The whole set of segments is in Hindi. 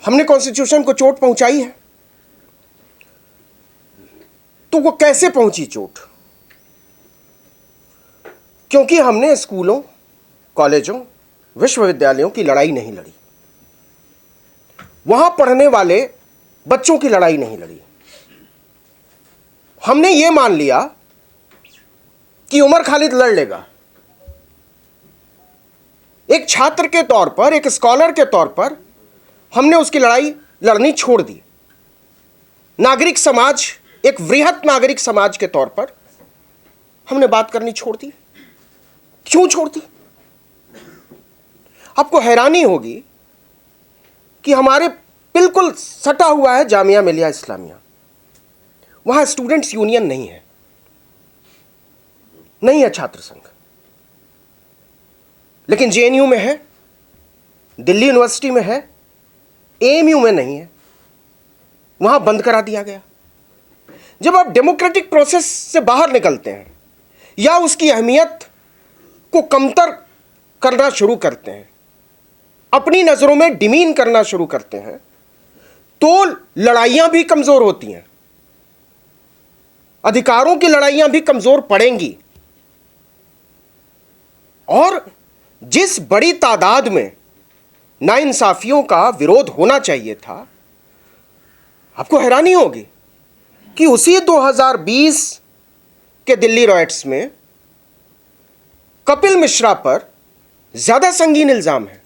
हमने कॉन्स्टिट्यूशन को चोट पहुंचाई है, तो वो कैसे पहुंची चोट? क्योंकि हमने स्कूलों, कॉलेजों, विश्वविद्यालयों की लड़ाई नहीं लड़ी, वहां पढ़ने वाले बच्चों की लड़ाई नहीं लड़ी। हमने ये मान लिया कि उमर खालिद लड़ लेगा। एक छात्र के तौर पर, एक स्कॉलर के तौर पर हमने उसकी लड़ाई लड़नी छोड़ दी। नागरिक समाज, एक वृहत नागरिक समाज के तौर पर हमने बात करनी छोड़ दी। क्यों छोड़ दी? आपको हैरानी होगी कि हमारे बिल्कुल सटा हुआ है जामिया मिलिया इस्लामिया, वहां स्टूडेंट्स यूनियन नहीं है, नहीं है छात्र संघ, लेकिन जेएनयू में है, दिल्ली यूनिवर्सिटी में है, एएमयू में नहीं है, वहां बंद करा दिया गया। जब आप डेमोक्रेटिक प्रोसेस से बाहर निकलते हैं या उसकी अहमियत को कमतर करना शुरू करते हैं, अपनी नजरों में डिमीन करना शुरू करते हैं, तो लड़ाइयां भी कमजोर होती हैं, अधिकारों की लड़ाइयां भी कमजोर पड़ेंगी। और जिस बड़ी तादाद में नाइंसाफियों का विरोध होना चाहिए था, आपको हैरानी होगी कि उसी 2020 के दिल्ली रॉयट्स में कपिल मिश्रा पर ज्यादा संगीन इल्जाम है।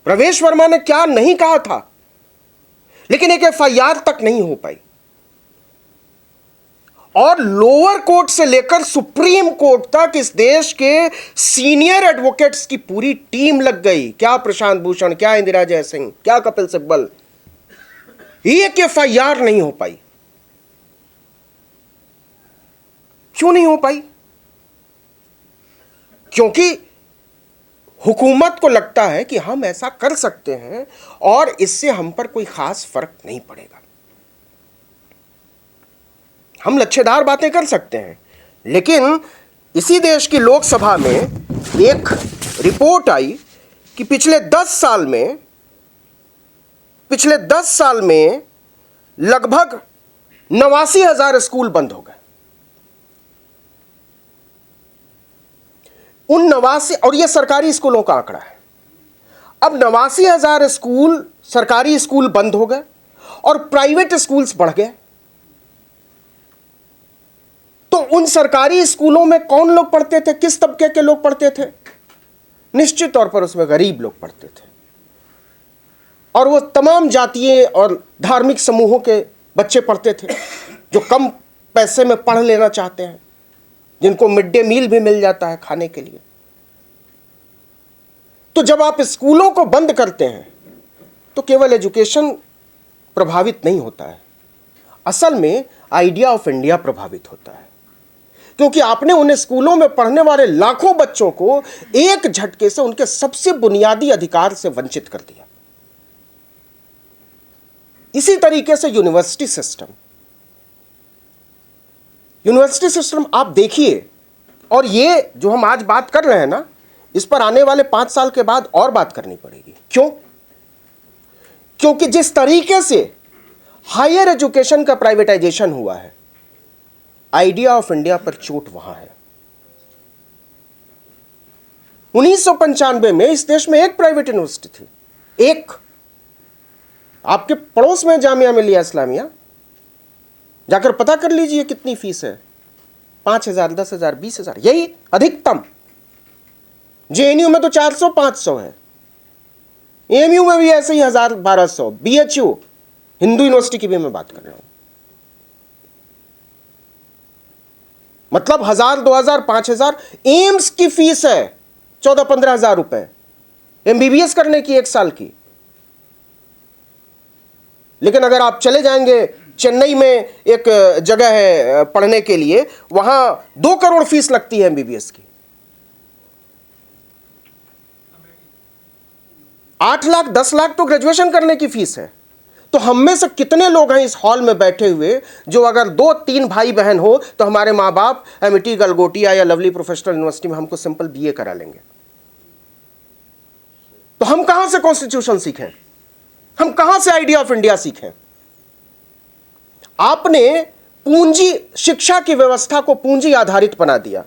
प्रवेश वर्मा ने क्या नहीं कहा था, लेकिन एक एफआईआर तक नहीं हो पाई। और लोअर कोर्ट से लेकर सुप्रीम कोर्ट तक इस देश के सीनियर एडवोकेट्स की पूरी टीम लग गई। क्या प्रशांत भूषण, क्या इंदिरा जयसिंह, क्या कपिल सिब्बल, एक एफआईआर नहीं हो पाई। क्यों नहीं हो पाई? क्योंकि हुकूमत को लगता है कि हम ऐसा कर सकते हैं और इससे हम पर कोई खास फर्क नहीं पड़ेगा। हम लच्छेदार बातें कर सकते हैं, लेकिन इसी देश की लोकसभा में एक रिपोर्ट आई कि पिछले 10 साल में लगभग 89,000 स्कूल बंद हो गए। उन 89, और यह सरकारी स्कूलों का आंकड़ा है। अब 89,000 स्कूल, सरकारी स्कूल बंद हो गए और प्राइवेट स्कूल्स बढ़ गए। तो उन सरकारी स्कूलों में कौन लोग पढ़ते थे, किस तबके के लोग पढ़ते थे? निश्चित तौर पर उसमें गरीब लोग पढ़ते थे, और वो तमाम जातीय और धार्मिक समूहों के बच्चे पढ़ते थे जो कम पैसे में पढ़ लेना चाहते हैं, जिनको मिड डे मील भी मिल जाता है खाने के लिए। तो जब आप स्कूलों को बंद करते हैं तो केवल एजुकेशन प्रभावित नहीं होता है, असल में आइडिया ऑफ इंडिया प्रभावित होता है, क्योंकि आपने उन स्कूलों में पढ़ने वाले लाखों बच्चों को एक झटके से उनके सबसे बुनियादी अधिकार से वंचित कर दिया। इसी तरीके से यूनिवर्सिटी सिस्टम आप देखिए, और ये जो हम आज बात कर रहे हैं ना, इस पर आने वाले 5 साल के बाद और बात करनी पड़ेगी। क्यों? क्योंकि जिस तरीके से हायर एजुकेशन का प्राइवेटाइजेशन हुआ है, आइडिया ऑफ इंडिया पर चोट वहां है। 1995 में इस देश में एक प्राइवेट यूनिवर्सिटी थी, एक। आपके पड़ोस में जामिया मिलिया इस्लामिया, जाकर पता कर लीजिए कितनी फीस है। 5,000, 10,000, 20,000, यही अधिकतम। जेएनयू में तो 400-500 है, एएमयू में भी ऐसे ही 1,000-1,200, बीएचयू, हिंदू यूनिवर्सिटी की भी मैं बात कर रहा हूं, मतलब 1,000, 2,000, 5,000। एम्स की फीस है 14-15,000 रुपए एमबीबीएस करने की 1 साल की। लेकिन अगर आप चले जाएंगे चेन्नई में, एक जगह है पढ़ने के लिए, वहां 2 करोड़ फीस लगती है एमबीबीएस की। 8 लाख 10 लाख तो ग्रेजुएशन करने की फीस है। तो हम में से कितने लोग हैं इस हॉल में बैठे हुए जो अगर 2-3 भाई बहन हो तो हमारे माँ बाप एमिटी, गलगोटिया या लवली प्रोफेशनल यूनिवर्सिटी में हमको सिंपल बीए करा लेंगे? तो हम कहां से कॉन्स्टिट्यूशन सीखें? हम कहां से आइडिया ऑफ इंडिया सीखें? आपने पूंजी, शिक्षा की व्यवस्था को पूंजी आधारित बना दिया।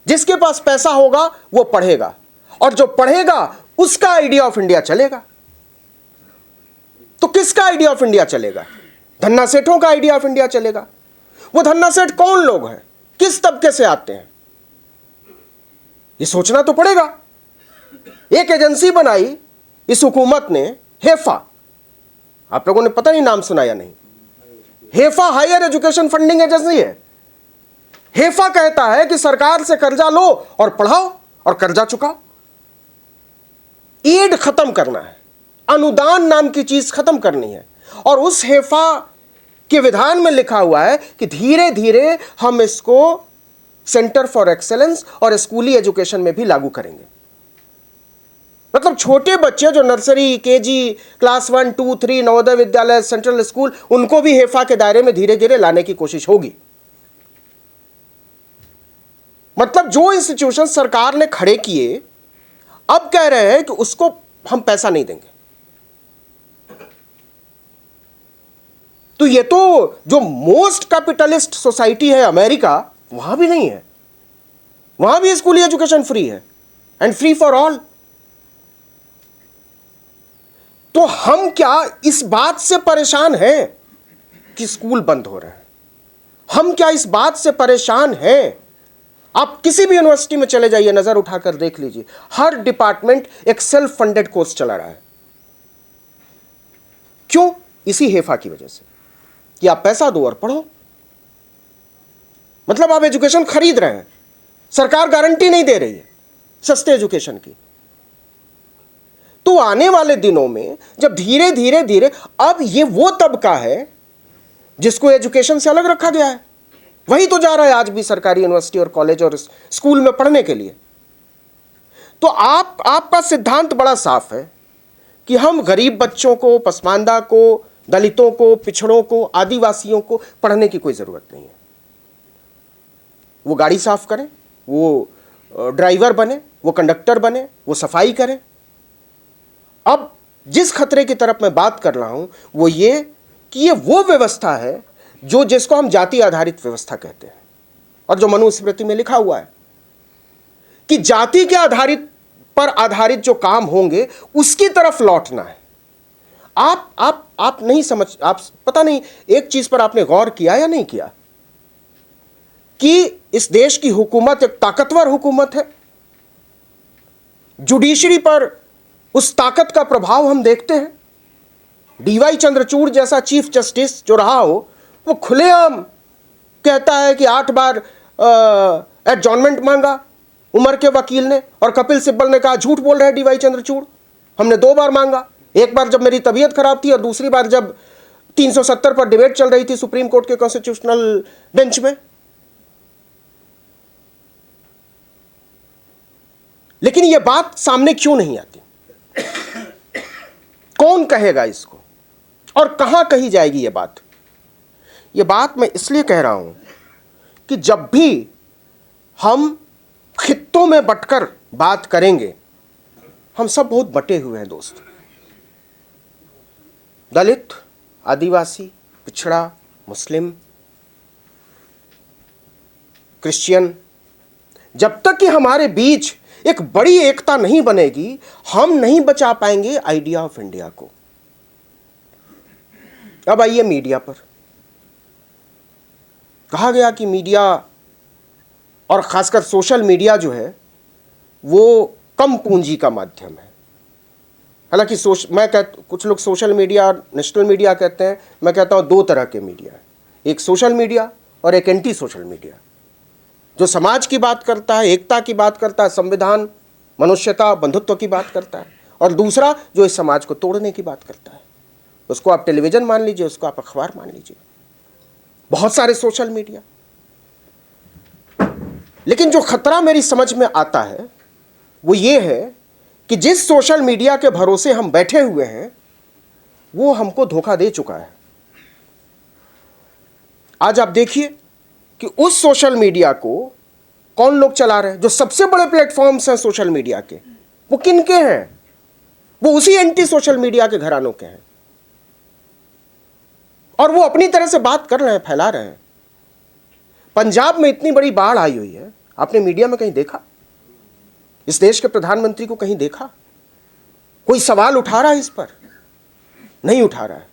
जिसके पास पैसा होगा वो पढ़ेगा, और जो पढ़ेगा उसका आइडिया ऑफ इंडिया चलेगा। तो किसका आइडिया ऑफ इंडिया चलेगा? धन्ना सेठों का आइडिया ऑफ इंडिया चलेगा। वो धन्ना सेठ कौन लोग हैं, किस तबके से आते हैं, ये सोचना तो पड़ेगा। एक एजेंसी बनाई इस हुकूमत ने, हेफा, आप लोगों ने पता नहीं नाम सुना या नहीं। हेफा हायर एजुकेशन फंडिंग एजेंसी है। हेफा कहता है कि सरकार से कर्जा लो और पढ़ाओ और कर्जा चुकाओ। एड खत्म करना है, अनुदान नाम की चीज खत्म करनी है। और उस हेफा के विधान में लिखा हुआ है कि धीरे धीरे हम इसको सेंटर फॉर एक्सेलेंस और स्कूली एजुकेशन में भी लागू करेंगे। मतलब छोटे बच्चे जो nursery, KG, class 1, 2, 3, Navodaya Vidyalaya, central school, उनको भी हेफा के दायरे में धीरे धीरे लाने की कोशिश होगी। मतलब जो इंस्टीट्यूशन सरकार ने खड़े किए, अब कह रहे हैं कि उसको हम पैसा नहीं देंगे। तो ये तो जो मोस्ट कैपिटलिस्ट सोसाइटी है अमेरिका, वहां भी नहीं है। वहां भी स्कूली एजुकेशन फ्री है एंड फ्री फॉर ऑल। तो हम क्या इस बात से परेशान हैं कि स्कूल बंद हो रहे हैं? हम क्या इस बात से परेशान हैं? आप किसी भी यूनिवर्सिटी में चले जाइए, नजर उठाकर देख लीजिए, हर डिपार्टमेंट एक सेल्फ फंडेड कोर्स चला रहा है। क्यों? इसी हेफा की वजह से कि आप पैसा दो और पढ़ो। मतलब आप एजुकेशन खरीद रहे हैं, सरकार गारंटी नहीं दे रही है सस्ते एजुकेशन की। तो आने वाले दिनों में जब धीरे धीरे धीरे, अब ये वो तबका है जिसको एजुकेशन से अलग रखा गया है, वही तो जा रहा है आज भी सरकारी यूनिवर्सिटी और कॉलेज और स्कूल में पढ़ने के लिए। तो आपका सिद्धांत बड़ा साफ है कि हम गरीब बच्चों को, पसमानदा को, दलितों को, पिछड़ों को, आदिवासियों को पढ़ने की कोई जरूरत नहीं है। वो गाड़ी साफ करें, वो ड्राइवर बने, वो कंडक्टर बने, वो सफाई करें। अब जिस खतरे की तरफ मैं बात कर रहा हूं वो ये कि ये वो व्यवस्था है जो, जिसको हम जाति आधारित व्यवस्था कहते हैं, और जो मनुस्मृति में लिखा हुआ है कि जाति के आधारित जो काम होंगे उसकी तरफ लौटना है। आप नहीं समझ, आप पता नहीं एक चीज पर आपने गौर किया या नहीं किया कि इस देश की हुकूमत एक ताकतवर हुकूमत है। जुडिशरी पर उस ताकत का प्रभाव हम देखते हैं। डीवाई चंद्रचूड़ जैसा चीफ जस्टिस जो रहा हो, वो खुलेआम कहता है कि 8 बार एडजॉर्नमेंट मांगा उमर के वकील ने, और कपिल सिब्बल ने कहा झूठ बोल रहे हैं डीवाई चंद्रचूड़, हमने 2 बार मांगा, एक बार जब मेरी तबीयत खराब थी और दूसरी बार जब 370 पर डिबेट चल रही थी सुप्रीम कोर्ट के कॉन्स्टिट्यूशनल बेंच में। लेकिन यह बात सामने क्यों नहीं आती? कौन कहेगा इसको और कहां कही जाएगी यह बात? यह बात मैं इसलिए कह रहा हूं कि जब भी हम खित्तों में बंटकर बात करेंगे, हम सब बहुत बटे हुए हैं दोस्त, दलित, आदिवासी, पिछड़ा, मुस्लिम, क्रिश्चियन। जब तक कि हमारे बीच एक बड़ी एकता नहीं बनेगी, हम नहीं बचा पाएंगे आइडिया ऑफ इंडिया को। अब आइए मीडिया पर। कहा गया कि मीडिया और खासकर सोशल मीडिया जो है वो कम पूंजी का माध्यम है। हालांकि कुछ लोग सोशल मीडिया और नेशनल मीडिया कहते हैं, मैं कहता हूं 2 तरह के मीडिया है, एक सोशल मीडिया और एक एंटी सोशल मीडिया, जो समाज की बात करता है, एकता की बात करता है, संविधान, मनुष्यता, बंधुत्व की बात करता है, और दूसरा जो इस समाज को तोड़ने की बात करता है। उसको आप टेलीविजन मान लीजिए, उसको आप अखबार मान लीजिए, बहुत सारे सोशल मीडिया। लेकिन जो खतरा मेरी समझ में आता है वो ये है कि जिस सोशल मीडिया के भरोसे हम बैठे हुए हैं वो हमको धोखा दे चुका है। आज आप देखिए कि उस सोशल मीडिया को कौन लोग चला रहे हैं। जो सबसे बड़े प्लेटफॉर्म्स हैं सोशल मीडिया के, वो किनके हैं? वो उसी एंटी सोशल मीडिया के घरानों के हैं और वो अपनी तरह से बात कर रहे हैं, फैला रहे हैं। पंजाब में इतनी बड़ी बाढ़ आई हुई है, आपने मीडिया में कहीं देखा? इस देश के प्रधानमंत्री को कहीं देखा? कोई सवाल उठा रहा है इस पर? नहीं उठा रहा है।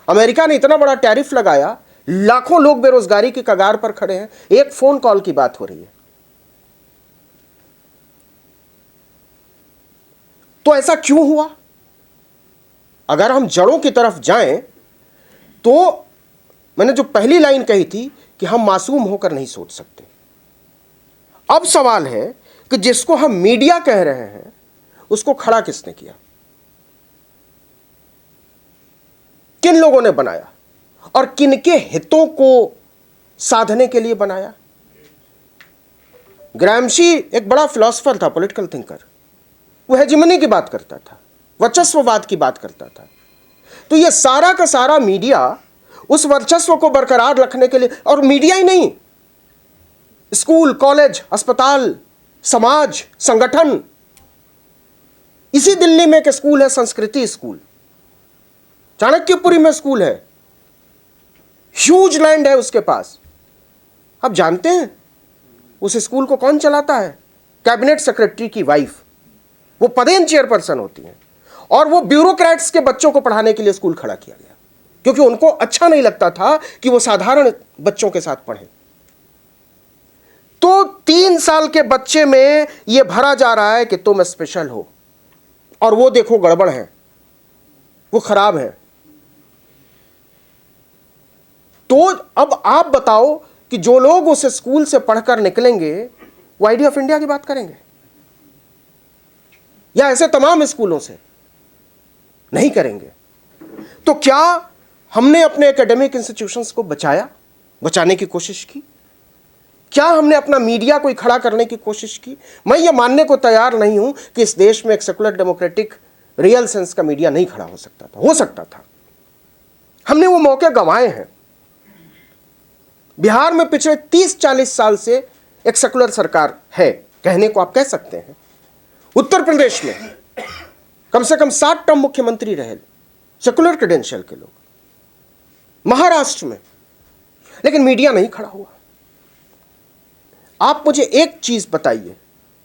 अमेरिका ने इतना बड़ा टैरिफ लगाया, लाखों लोग बेरोजगारी की कगार पर खड़े हैं, एक फोन कॉल की बात हो रही है। तो ऐसा क्यों हुआ? अगर हम जड़ों की तरफ जाएं तो मैंने जो पहली लाइन कही थी कि हम मासूम होकर नहीं सोच सकते। अब सवाल है कि जिसको हम मीडिया कह रहे हैं उसको खड़ा किसने किया? किन लोगों ने बनाया और किनके हितों को साधने के लिए बनाया? ग्रामशी एक बड़ा फिलॉसफर था, पॉलिटिकल थिंकर। वो हेजिमनी की बात करता था, वर्चस्ववाद की बात करता था। तो ये सारा का सारा मीडिया उस वर्चस्व को बरकरार रखने के लिए, और मीडिया ही नहीं, स्कूल, कॉलेज, अस्पताल, समाज, संगठन। इसी दिल्ली में एक स्कूल है, संस्कृति स्कूल, चाणक्यपुरी में स्कूल है, ह्यूज लैंड है उसके पास। आप जानते हैं उस स्कूल को कौन चलाता है? कैबिनेट सेक्रेटरी की वाइफ। वो पदेन चेयरपर्सन होती हैं और वो ब्यूरोक्रेट्स के बच्चों को पढ़ाने के लिए स्कूल खड़ा किया गया, क्योंकि उनको अच्छा नहीं लगता था कि वो साधारण बच्चों के साथ पढ़े। तो 3 साल के बच्चे में ये भरा जा रहा है कि तुम स्पेशल हो, और वो देखो गड़बड़ है, वो खराब है। तो अब आप बताओ कि जो लोग उस स्कूल से पढ़कर निकलेंगे वो आईडी ऑफ इंडिया की बात करेंगे या ऐसे तमाम स्कूलों से? नहीं करेंगे। तो क्या हमने अपने एकेडमिक इंस्टीट्यूशंस को बचाने की कोशिश की? क्या हमने अपना मीडिया को खड़ा करने की कोशिश की? मैं ये मानने को तैयार नहीं हूं कि इस देश में एक सेकुलर डेमोक्रेटिक रियल सेंस का मीडिया नहीं खड़ा हो सकता था। हो सकता था। हमने वो मौके गंवाए हैं। बिहार में पिछले 30-40 साल से एक सेकुलर सरकार है, कहने को आप कह सकते हैं। उत्तर प्रदेश में कम से कम 7 टर्म मुख्यमंत्री रहे सेकुलर क्रेडेंशियल के लोग, महाराष्ट्र में, लेकिन मीडिया नहीं खड़ा हुआ। आप मुझे एक चीज बताइए,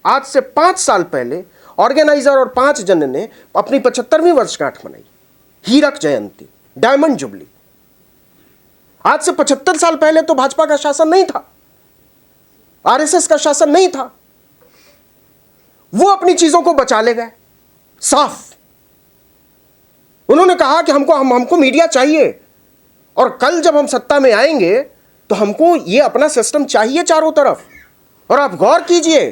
आज से 5 साल पहले ऑर्गेनाइजर और 5 जन ने अपनी 75वीं वर्षगांठ मनाई, हीरक जयंती, डायमंड जुबली। आज से 75 साल पहले तो भाजपा का शासन नहीं था, आरएसएस का शासन नहीं था। वो अपनी चीजों को बचा ले गए साफ। उन्होंने कहा कि हमको मीडिया चाहिए, और कल जब हम सत्ता में आएंगे तो हमको ये अपना सिस्टम चाहिए चारों तरफ। और आप गौर कीजिए,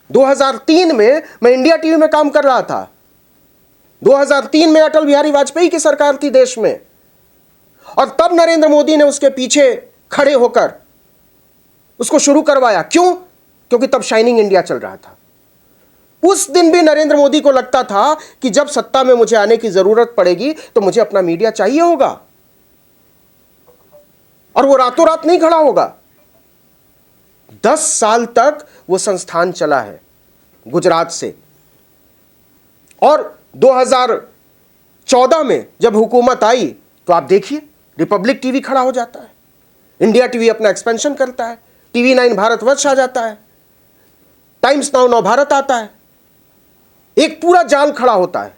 2003 में मैं इंडिया टीवी में काम कर रहा था। 2003 में अटल बिहारी वाजपेयी की सरकार थी देश में, और तब नरेंद्र मोदी ने उसके पीछे खड़े होकर उसको शुरू करवाया। क्यों? क्योंकि तब शाइनिंग इंडिया चल रहा था। उस दिन भी नरेंद्र मोदी को लगता था कि जब सत्ता में मुझे आने की जरूरत पड़ेगी तो मुझे अपना मीडिया चाहिए होगा, और वो रातों रात नहीं खड़ा होगा। 10 साल तक वो संस्थान चला है गुजरात से, और 2014 में जब हुकूमत आई तो आप देखिए रिपब्लिक टीवी खड़ा हो जाता है, इंडिया टीवी अपना एक्सपेंशन करता है, टीवी 9 भारतवर्ष आ जाता है, टाइम्स नाउ नव भारत आता है, एक पूरा जाल खड़ा होता है।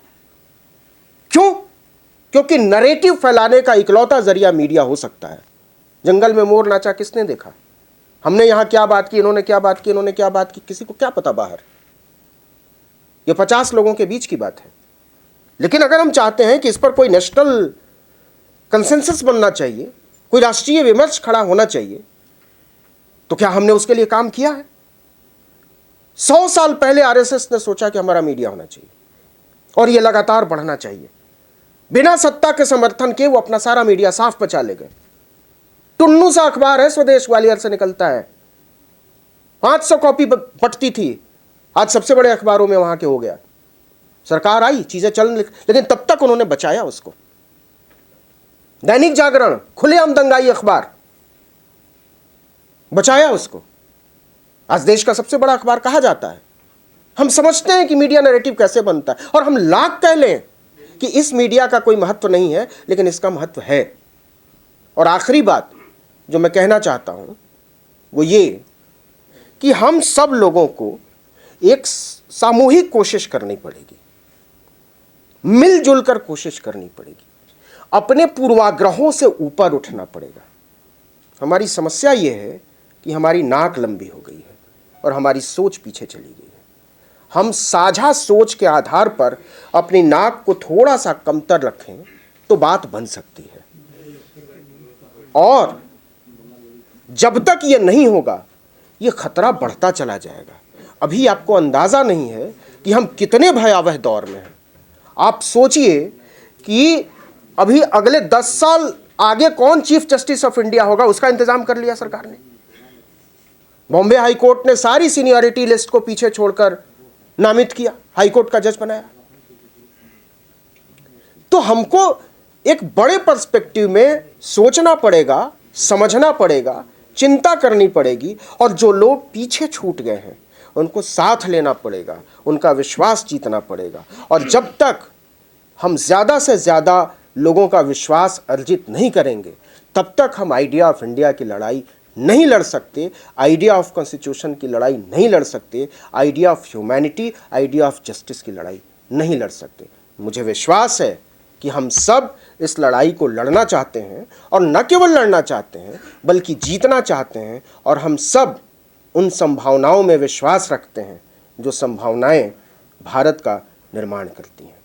क्यों? क्योंकि नैरेटिव फैलाने का इकलौता जरिया मीडिया हो सकता है। जंगल में मोर नाचा किसने देखा? हमने यहां क्या बात की, इन्होंने क्या बात की, इन्होंने क्या बात की, किसी को क्या पता बाहर? ये 50 लोगों के बीच की बात है। लेकिन अगर हम चाहते हैं कि इस पर कोई नेशनल कंसेंसस बनना चाहिए, कोई राष्ट्रीय विमर्श खड़ा होना चाहिए, तो क्या हमने उसके लिए काम किया है? 100 साल पहले आरएसएस ने सोचा कि हमारा मीडिया होना चाहिए और यह लगातार बढ़ना चाहिए। बिना सत्ता के समर्थन के वो अपना सारा मीडिया साफ बचा ले गए। टुन्नू सा अखबार है, स्वदेश ग्वालियर से निकलता है, 500 कॉपी बटती थी, आज सबसे बड़े अखबारों में वहां के हो गया। सरकार आई, चीजें चलने, लेकिन तब तक उन्होंने बचाया उसको। दैनिक जागरण, खुलेआम दंगाई अखबार, बचाया उसको। आज देश का सबसे बड़ा अखबार कहा जाता है। हम समझते हैं कि मीडिया नैरेटिव कैसे बनता है, और हम लाख कह लें कि इस मीडिया का कोई महत्व नहीं है, लेकिन इसका महत्व है। और आखिरी बात जो मैं कहना चाहता हूं वो ये कि हम सब लोगों को एक सामूहिक कोशिश करनी पड़ेगी, मिलजुल कर कोशिश करनी पड़ेगी, अपने पूर्वाग्रहों से ऊपर उठना पड़ेगा। हमारी समस्या ये है कि हमारी नाक लंबी हो गई है और हमारी सोच पीछे चली गई है। हम साझा सोच के आधार पर अपनी नाक को थोड़ा सा कमतर रखें तो बात बन सकती है, और जब तक ये नहीं होगा ये खतरा बढ़ता चला जाएगा। अभी आपको अंदाजा नहीं है कि हम कितने भयावह दौर में हैं। आप सोचिए कि अभी अगले 10 साल आगे कौन चीफ जस्टिस ऑफ इंडिया होगा, उसका इंतजाम कर लिया सरकार ने। बॉम्बे हाई कोर्ट ने सारी सीनियरिटी लिस्ट को पीछे छोड़कर नामित किया, हाई कोर्ट का जज बनाया। तो हमको एक बड़े पर्सपेक्टिव में सोचना पड़ेगा, समझना पड़ेगा, चिंता करनी पड़ेगी, और जो लोग पीछे छूट गए हैं उनको साथ लेना पड़ेगा, उनका विश्वास जीतना पड़ेगा। और जब तक हम ज़्यादा से ज़्यादा लोगों का विश्वास अर्जित नहीं करेंगे तब तक हम आइडिया ऑफ इंडिया की लड़ाई नहीं लड़ सकते, आइडिया ऑफ कॉन्स्टिट्यूशन की लड़ाई नहीं लड़ सकते, idea of humanity, idea of justice की लड़ाई नहीं लड़ सकते। मुझे विश्वास है कि हम सब इस लड़ाई को लड़ना चाहते हैं, और न केवल लड़ना चाहते हैं बल्कि जीतना चाहते हैं। और हम सब उन संभावनाओं में विश्वास रखते हैं जो संभावनाएं भारत का निर्माण करती हैं।